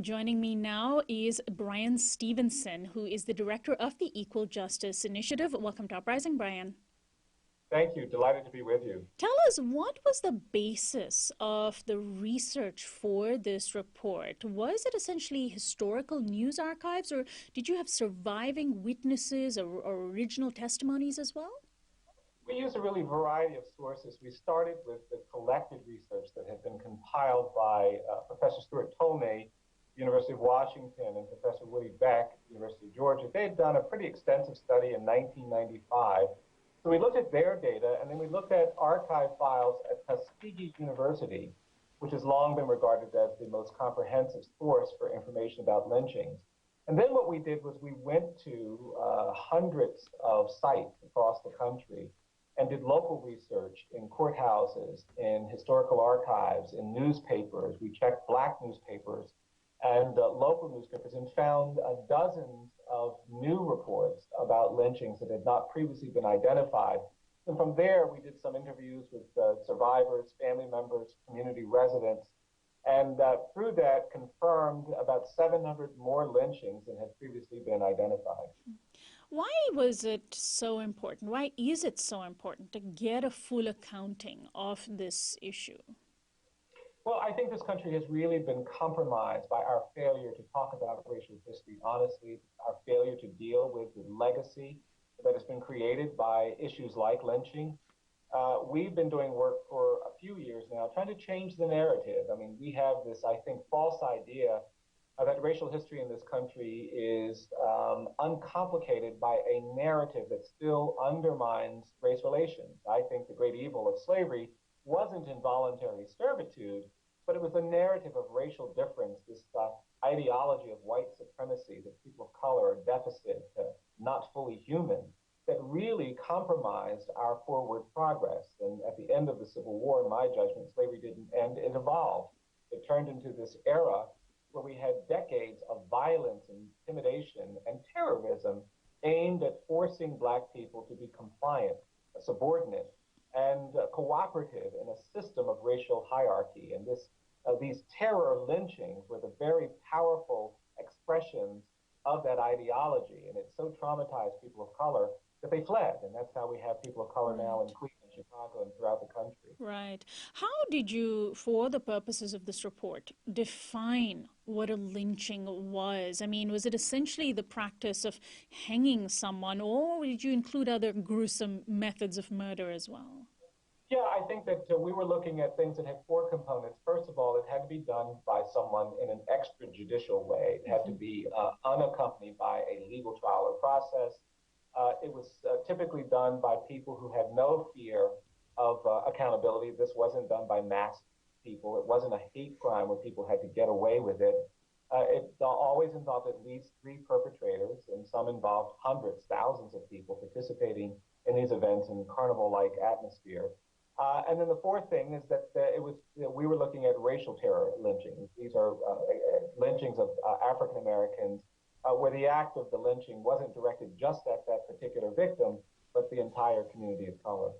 Joining me now is Bryan Stevenson, who is the director of the Equal Justice Initiative. Welcome to Uprising, Bryan. Thank you. Delighted to be with you. Tell us, what was the basis of the research for this report? Was it essentially historical news archives, or did you have surviving witnesses or original testimonies as well? We use a really variety of sources. We started with the collected research that had been compiled by Professor Stuart Tolnay, University of Washington, and Professor Woody Beck, University of Georgia. They had done a pretty extensive study in 1995. So we looked at their data, and then we looked at archive files at Tuskegee University, which has long been regarded as the most comprehensive source for information about lynchings. And then what we did was we went to hundreds of sites across the country and did local research in courthouses, in historical archives, in newspapers. We checked black newspapers and local newspapers and found dozens of new reports about lynchings that had not previously been identified. And from there, we did some interviews with survivors, family members, community residents, and through that confirmed about 700 more lynchings than had previously been identified. Why was it so important? Why is it so important to get a full accounting of this issue? Well, I think this country has really been compromised by our failure to talk about racial history honestly, our failure to deal with the legacy that has been created by issues like lynching. We've been doing work for a few years now trying to change the narrative. I mean, we have this, I think, false idea that racial history in this country is uncomplicated by a narrative that still undermines race relations. I think the great evil of slavery wasn't involuntary servitude, but it was a narrative of racial difference, this ideology of white supremacy, that people of color are deficit, not fully human, that really compromised our forward progress. And at the end of the Civil War, in my judgment, slavery didn't end, it evolved. It turned into this era where we had decades of violence and intimidation and terrorism aimed at forcing black people to be compliant, subordinate, and cooperative in a system of racial hierarchy. And these terror lynchings were the very powerful expressions of that ideology. And it so traumatized people of color that they fled. And that's how we have people of color now in Cleveland, Chicago, and throughout the country. Right. How did you, for the purposes of this report, define what a lynching was? I mean, was it essentially the practice of hanging someone, or did you include other gruesome methods of murder as well? Yeah, I think that we were looking at things that had four components. First of all, it had to be done by someone in an extrajudicial way. It had to be unaccompanied by a legal trial or process. It was typically done by people who had no fear of accountability. This wasn't done by masked people. It wasn't a hate crime where people had to get away with it. It always involved at least three perpetrators, and some involved hundreds, thousands of people participating in these events in carnival-like atmosphere. And then the fourth thing is that we were looking at racial terror lynchings. These are lynchings of African Americans, where the act of the lynching wasn't directed just at that particular victim, but the entire community of color.